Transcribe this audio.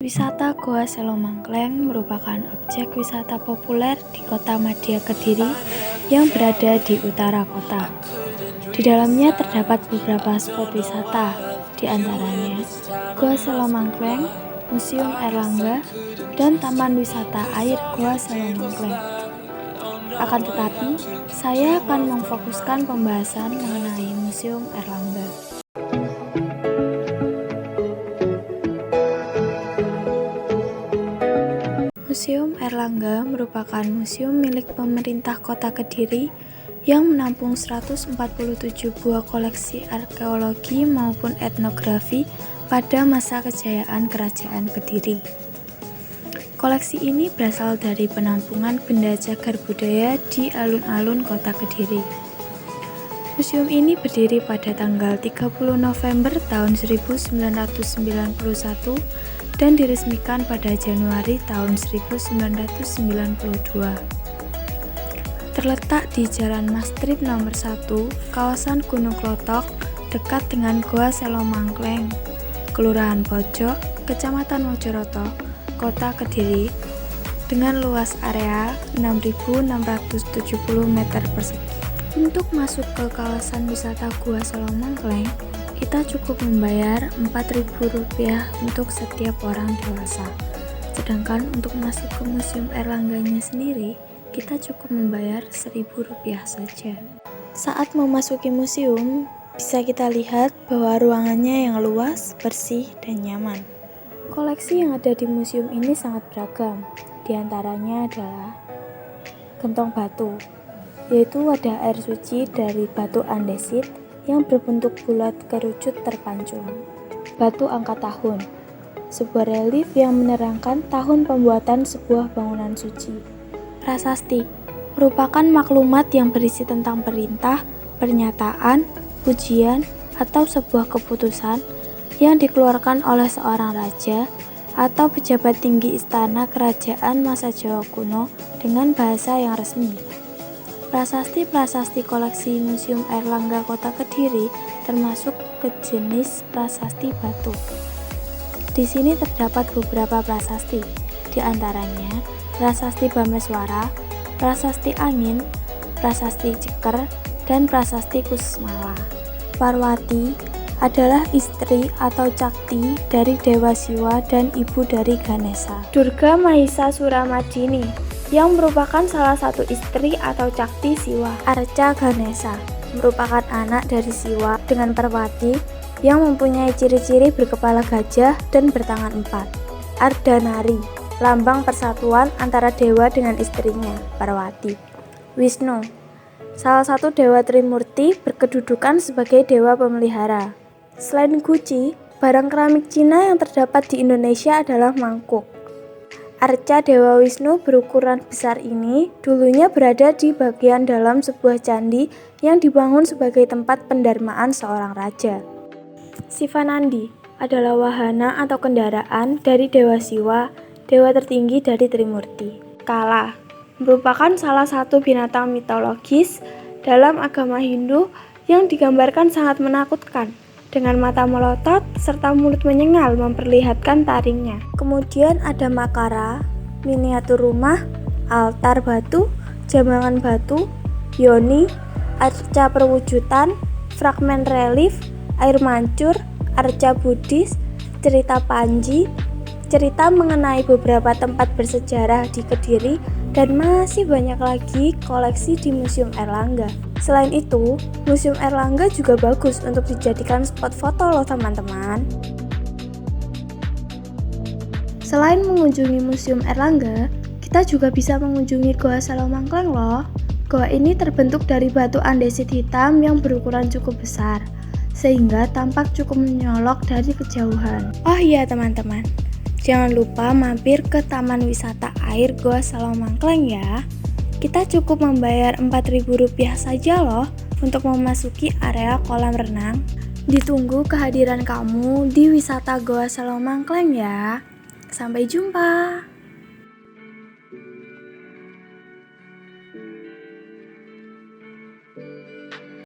Wisata Goa Selomangkleng merupakan objek wisata populer di Kota Madya Kediri yang berada di utara kota. Di dalamnya terdapat beberapa spot wisata, di antaranya Goa Selomangkleng, Museum Airlangga, dan Taman Wisata Air Goa Selomangkleng. Akan tetapi, saya akan memfokuskan pembahasan mengenai Museum Airlangga. Museum Airlangga merupakan museum milik pemerintah Kota Kediri yang menampung 147 buah koleksi arkeologi maupun etnografi pada masa kejayaan Kerajaan Kediri. Koleksi ini berasal dari penampungan benda cagar budaya di alun-alun Kota Kediri. Museum ini berdiri pada tanggal 30 November tahun 1991 dan diresmikan pada Januari tahun 1992. Terletak di Jalan Mastrip nomor 1, kawasan Gunung Klotok, dekat dengan Goa Selomangkleng, Kelurahan Pojok, Kecamatan Mojoroto, Kota Kediri, dengan luas area 6.670 meter persegi. Untuk masuk ke kawasan wisata Goa Selomangkleng, kita cukup membayar Rp4.000 untuk setiap orang dewasa. Sedangkan untuk masuk ke Museum Airlangganya sendiri, kita cukup membayar Rp1.000 saja. Saat memasuki museum, bisa kita lihat bahwa ruangannya yang luas, bersih, dan nyaman. Koleksi yang ada di museum ini sangat beragam. Di antaranya adalah gentong batu, yaitu wadah air suci dari batu andesit yang berbentuk bulat kerucut terpancung. Batu angka tahun, sebuah relief yang menerangkan tahun pembuatan sebuah bangunan suci. Prasasti merupakan maklumat yang berisi tentang perintah, pernyataan, pujian, atau sebuah keputusan yang dikeluarkan oleh seorang raja atau pejabat tinggi istana kerajaan masa Jawa kuno dengan bahasa yang resmi. Prasasti-prasasti koleksi Museum Airlangga Kota Kediri termasuk ke jenis prasasti batu. Di sini terdapat beberapa prasasti, di antaranya prasasti Bameswara, prasasti Angin, prasasti Ceker, dan prasasti Kusmala. Parwati adalah istri atau cakti dari Dewa Siwa dan ibu dari Ganesha. Durga Mahisa Suramadini yang merupakan salah satu istri atau cakti Siwa. Arca Ganesha merupakan anak dari Siwa dengan Parwati yang mempunyai ciri-ciri berkepala gajah dan bertangan 4. Ardhanari, lambang persatuan antara dewa dengan istrinya, Parwati. Wisnu, salah satu dewa Trimurti berkedudukan sebagai dewa pemelihara. Selain guci, barang keramik Cina yang terdapat di Indonesia adalah mangkuk. Arca Dewa Wisnu berukuran besar ini dulunya berada di bagian dalam sebuah candi yang dibangun sebagai tempat pendarmaan seorang raja. Sivanandi adalah wahana atau kendaraan dari Dewa Siwa, dewa tertinggi dari Trimurti. Kala merupakan salah satu binatang mitologis dalam agama Hindu yang digambarkan sangat menakutkan, dengan mata melotot serta mulut menyengal memperlihatkan taringnya. Kemudian ada Makara, miniatur rumah, altar batu, jambangan batu, yoni, arca perwujudan, fragmen relief, air mancur, arca Buddhis, cerita Panji, cerita mengenai beberapa tempat bersejarah di Kediri, dan masih banyak lagi koleksi di Museum Airlangga. Selain itu, Museum Airlangga juga bagus untuk dijadikan spot foto loh teman-teman. Selain mengunjungi Museum Airlangga, kita juga bisa mengunjungi Goa Selomangkleng loh. Goa ini terbentuk dari batu andesit hitam yang berukuran cukup besar, sehingga tampak cukup menyolok dari kejauhan. Oh iya teman-teman, jangan lupa mampir ke Taman Wisata Air Goa Selomangkleng ya. Kita cukup membayar Rp4.000 saja loh untuk memasuki area kolam renang. Ditunggu kehadiran kamu di wisata Goa Selomangkleng ya. Sampai jumpa.